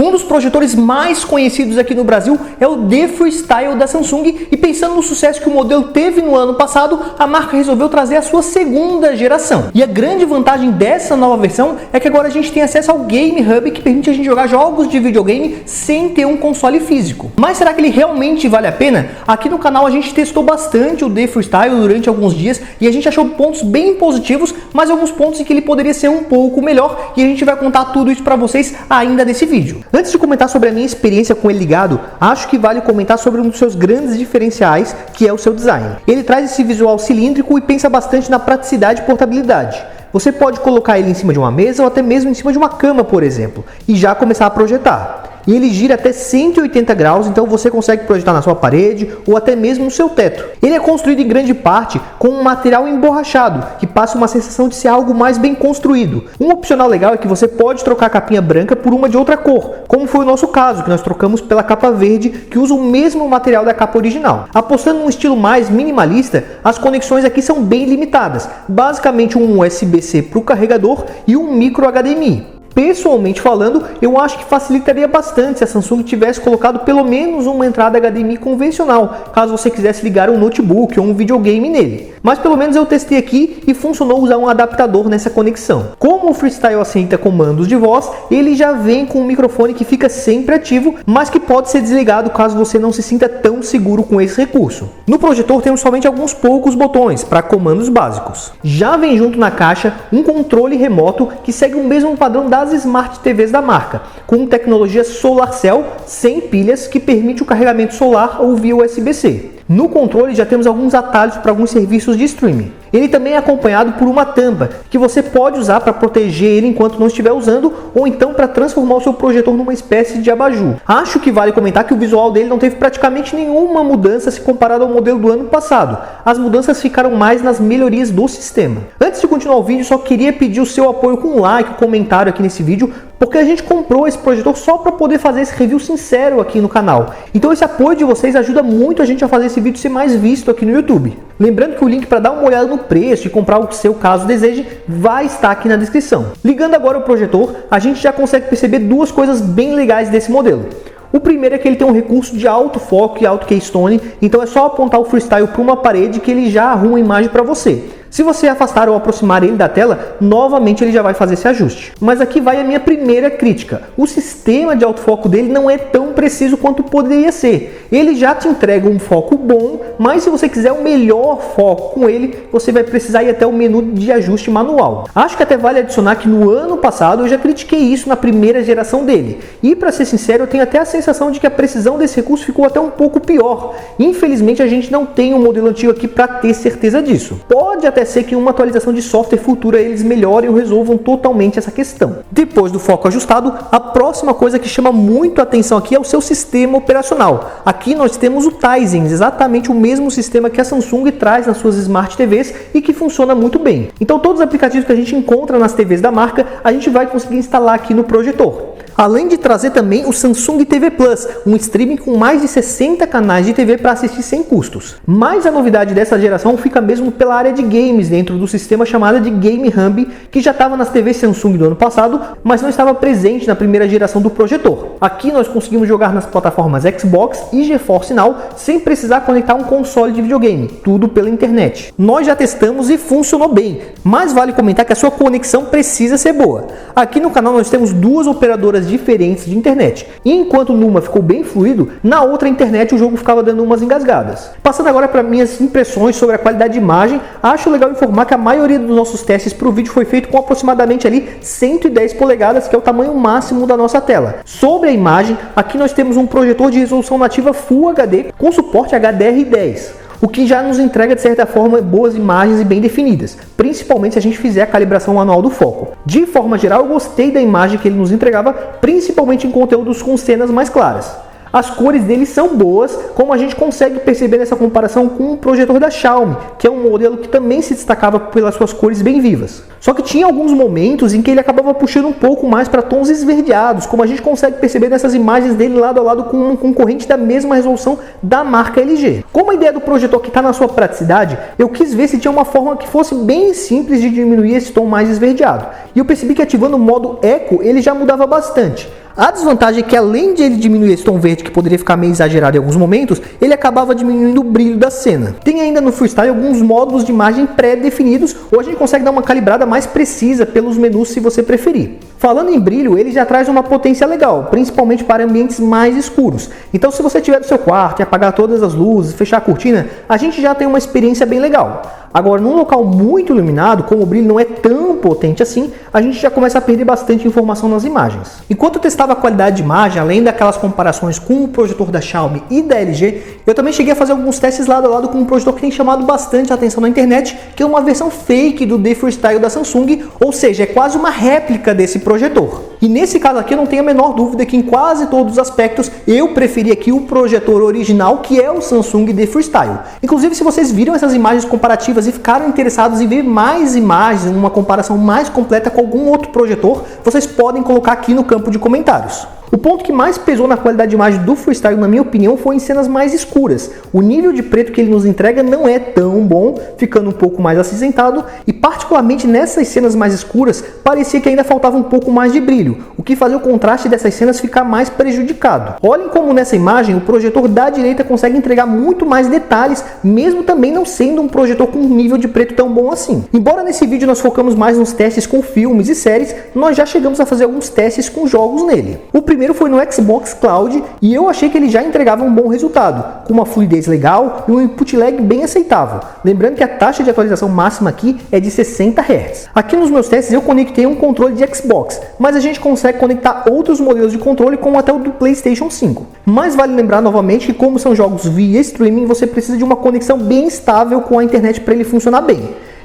Um dos projetores mais conhecidos aqui no Brasil é o The Freestyle da Samsung, e pensando no sucesso que o modelo teve no ano passado, a marca resolveu trazer a sua segunda geração. E a grande vantagem dessa nova versão é que agora a gente tem acesso ao Game Hub, que permite a gente jogar jogos de videogame sem ter um console físico. Mas será que ele realmente vale a pena? Aqui no canal a gente testou bastante o The Freestyle durante alguns dias e a gente achou pontos bem positivos, mas alguns pontos em que ele poderia ser um pouco melhor, e a gente vai contar tudo isso para vocês ainda nesse vídeo. Antes de comentar sobre a minha experiência com ele ligado, acho que vale comentar sobre um dos seus grandes diferenciais, que é o seu design. Ele traz esse visual cilíndrico e pensa bastante na praticidade e portabilidade. Você pode colocar ele em cima de uma mesa ou até mesmo em cima de uma cama, por exemplo, e já começar a projetar. E ele gira até 180 graus, então você consegue projetar na sua parede ou até mesmo no seu teto. Ele é construído em grande parte com um material emborrachado, que passa uma sensação de ser algo mais bem construído. Um opcional legal é que você pode trocar a capinha branca por uma de outra cor, como foi o nosso caso, que nós trocamos pela capa verde, que usa o mesmo material da capa original. Apostando num estilo mais minimalista, as conexões aqui são bem limitadas, basicamente um USB-C para o carregador e um micro HDMI. Pessoalmente falando, eu acho que facilitaria bastante se a Samsung tivesse colocado pelo menos uma entrada HDMI convencional, caso você quisesse ligar um notebook ou um videogame nele. Mas pelo menos eu testei aqui e funcionou usar um adaptador nessa conexão. Como o Freestyle aceita comandos de voz, ele já vem com um microfone que fica sempre ativo, mas que pode ser desligado caso você não se sinta tão seguro com esse recurso. No projetor temos somente alguns poucos botões para comandos básicos. Já vem junto na caixa um controle remoto que segue o mesmo padrão das Smart TVs da marca, com tecnologia Solar Cell sem pilhas, que permite o carregamento solar ou via USB-C. No controle já temos alguns atalhos para alguns serviços de streaming. Ele também é acompanhado por uma tampa, que você pode usar para proteger ele enquanto não estiver usando, ou então para transformar o seu projetor numa espécie de abajur. Acho que vale comentar que o visual dele não teve praticamente nenhuma mudança se comparado ao modelo do ano passado. As mudanças ficaram mais nas melhorias do sistema. Antes de continuar o vídeo, só queria pedir o seu apoio com um like, um comentário aqui nesse vídeo, porque a gente comprou esse projetor só para poder fazer esse review sincero aqui no canal. Então esse apoio de vocês ajuda muito a gente a fazer esse vídeo ser mais visto aqui no YouTube. Lembrando que o link para dar uma olhada no preço e comprar o seu caso deseje vai estar aqui na descrição. Ligando agora o projetor, a gente já consegue perceber duas coisas bem legais desse modelo. O primeiro é que ele tem um recurso de alto foco e alto keystone, então é só apontar o Freestyle para uma parede que ele já arruma a imagem para você. Se você afastar ou aproximar ele da tela, novamente ele já vai fazer esse ajuste. Mas aqui vai a minha primeira crítica. O sistema de autofoco dele não é tão preciso quanto poderia ser. Ele já te entrega um foco bom, mas se você quiser o melhor foco com ele, você vai precisar ir até o menu de ajuste manual. Acho que até vale adicionar que no ano passado eu já critiquei isso na primeira geração dele. E para ser sincero, eu tenho até a sensação de que a precisão desse recurso ficou até um pouco pior. Infelizmente a gente não tem um modelo antigo aqui para ter certeza disso. Pode até ser que em uma atualização de software futura eles melhorem ou resolvam totalmente essa questão. Depois do foco ajustado, a próxima coisa que chama muito a atenção aqui é o seu sistema operacional. Aqui nós temos o Tizen, exatamente o mesmo sistema que a Samsung traz nas suas Smart TVs e que funciona muito bem. Então todos os aplicativos que a gente encontra nas TVs da marca, a gente vai conseguir instalar aqui no projetor. Além de trazer também o Samsung TV Plus, um streaming com mais de 60 canais de TV para assistir sem custos. Mas a novidade dessa geração fica mesmo pela área de games dentro do sistema chamada de Game Hub, que já estava nas TVs Samsung do ano passado, mas não estava presente na primeira geração do projetor. Aqui nós conseguimos jogar nas plataformas Xbox e GeForce Now sem precisar conectar um console de videogame, tudo pela internet. Nós já testamos e funcionou bem, mas vale comentar que a sua conexão precisa ser boa. Aqui no canal nós temos duas operadoras diferentes de internet, e enquanto numa ficou bem fluido, na outra internet o jogo ficava dando umas engasgadas. Passando agora para minhas impressões sobre a qualidade de imagem, acho legal informar que a maioria dos nossos testes para o vídeo foi feito com aproximadamente ali 110 polegadas, que é o tamanho máximo da nossa tela. Sobre a imagem, aqui nós temos um projetor de resolução nativa Full HD com suporte HDR10. O que já nos entrega, de certa forma, boas imagens e bem definidas, principalmente se a gente fizer a calibração manual do foco. De forma geral, eu gostei da imagem que ele nos entregava, principalmente em conteúdos com cenas mais claras. As cores dele são boas, como a gente consegue perceber nessa comparação com o projetor da Xiaomi, que é um modelo que também se destacava pelas suas cores bem vivas. Só que tinha alguns momentos em que ele acabava puxando um pouco mais para tons esverdeados, como a gente consegue perceber nessas imagens dele lado a lado com um concorrente da mesma resolução da marca LG. Como a ideia do projetor que está na sua praticidade, eu quis ver se tinha uma forma que fosse bem simples de diminuir esse tom mais esverdeado. E eu percebi que ativando o modo Eco, ele já mudava bastante. A desvantagem é que, além de ele diminuir esse tom verde, que poderia ficar meio exagerado em alguns momentos, ele acabava diminuindo o brilho da cena. Tem ainda no Freestyle alguns módulos de imagem pré-definidos, ou a gente consegue dar uma calibrada mais precisa pelos menus se você preferir. Falando em brilho, ele já traz uma potência legal, principalmente para ambientes mais escuros. Então, se você tiver no seu quarto e apagar todas as luzes, fechar a cortina, a gente já tem uma experiência bem legal. Agora, num local muito iluminado, como o brilho não é tão potente assim, a gente já começa a perder bastante informação nas imagens. Enquanto eu testava a qualidade de imagem, além daquelas comparações com o projetor da Xiaomi e da LG, eu também cheguei a fazer alguns testes lado a lado com um projetor que tem chamado bastante a atenção na internet, que é uma versão fake do The Freestyle da Samsung, ou seja, é quase uma réplica desse projetor. E nesse caso aqui eu não tenho a menor dúvida que em quase todos os aspectos eu preferi aqui o projetor original, que é o Samsung The Freestyle. Inclusive, se vocês viram essas imagens comparativas e ficaram interessados em ver mais imagens, uma comparação mais completa com algum outro projetor, vocês podem colocar aqui no campo de comentários. O ponto que mais pesou na qualidade de imagem do Freestyle, na minha opinião, foi em cenas mais escuras. O nível de preto que ele nos entrega não é tão bom, ficando um pouco mais acinzentado, e particularmente nessas cenas mais escuras, parecia que ainda faltava um pouco mais de brilho, o que fazia o contraste dessas cenas ficar mais prejudicado. Olhem como nessa imagem o projetor da direita consegue entregar muito mais detalhes, mesmo também não sendo um projetor com um nível de preto tão bom assim. Embora nesse vídeo nós focamos mais nos testes com filmes e séries, nós já chegamos a fazer alguns testes com jogos nele. O primeiro foi no Xbox Cloud e eu achei que ele já entregava um bom resultado, com uma fluidez legal e um input lag bem aceitável. Lembrando que a taxa de atualização máxima aqui é de 60 Hz. Aqui nos meus testes eu conectei um controle de Xbox, mas a gente consegue conectar outros modelos de controle, como até o do PlayStation 5. Mas vale lembrar novamente que, como são jogos via streaming, você precisa de uma conexão bem estável com a internet para ele funcionar bem.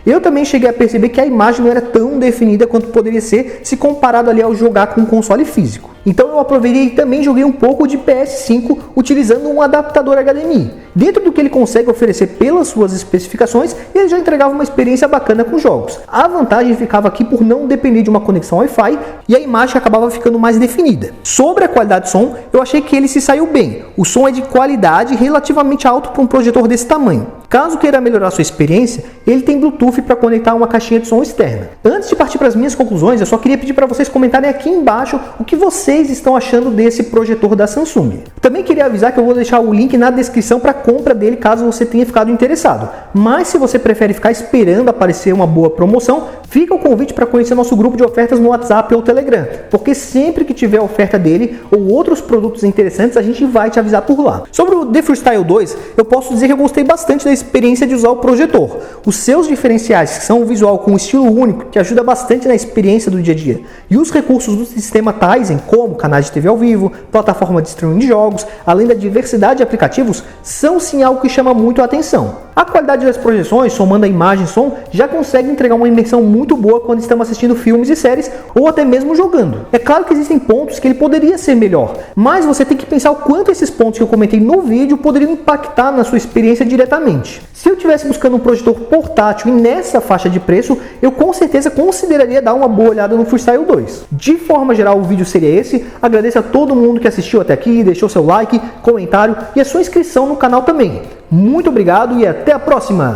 Eu também cheguei a perceber que a imagem não era tão definida quanto poderia ser se comparado ali ao jogar com um console físico. Então eu aproveitei e também joguei um pouco de PS5 utilizando um adaptador HDMI. Dentro do que ele consegue oferecer pelas suas especificações, ele já entregava uma experiência bacana com jogos. A vantagem ficava aqui por não depender de uma conexão Wi-Fi e a imagem acabava ficando mais definida. Sobre a qualidade de som, eu achei que ele se saiu bem. O som é de qualidade relativamente alto para um projetor desse tamanho. Caso queira melhorar sua experiência, ele tem Bluetooth para conectar uma caixinha de som externa. Antes de partir para as minhas conclusões, eu só queria pedir para vocês comentarem aqui embaixo o que vocês estão achando desse projetor da Samsung. Também queria avisar que eu vou deixar o link na descrição para compra dele caso você tenha ficado interessado. Mas se você prefere ficar esperando aparecer uma boa promoção, fica o convite para conhecer nosso grupo de ofertas no WhatsApp ou Telegram, porque sempre que tiver oferta dele ou outros produtos interessantes, a gente vai te avisar por lá. Sobre o The Freestyle 2, eu posso dizer que eu gostei bastante da experiência de usar o projetor. Os seus diferenciais, que são um visual com um estilo único, que ajuda bastante na experiência do dia a dia, e os recursos do sistema Tizen, como canais de TV ao vivo, plataforma de streaming de jogos, além da diversidade de aplicativos, são sim algo que chama muito a atenção. A qualidade das projeções, somando a imagem e som, já consegue entregar uma imersão muito boa quando estamos assistindo filmes e séries, ou até mesmo jogando. É claro que existem pontos que ele poderia ser melhor, mas você tem que pensar o quanto esses pontos que eu comentei no vídeo poderiam impactar na sua experiência diretamente. Se eu estivesse buscando um projetor portátil e nessa faixa de preço, eu com certeza consideraria dar uma boa olhada no Freestyle 2. De forma geral, o vídeo seria esse. Agradeço a todo mundo que assistiu até aqui, deixou seu like, comentário e a sua inscrição no canal também. Muito obrigado e até a próxima!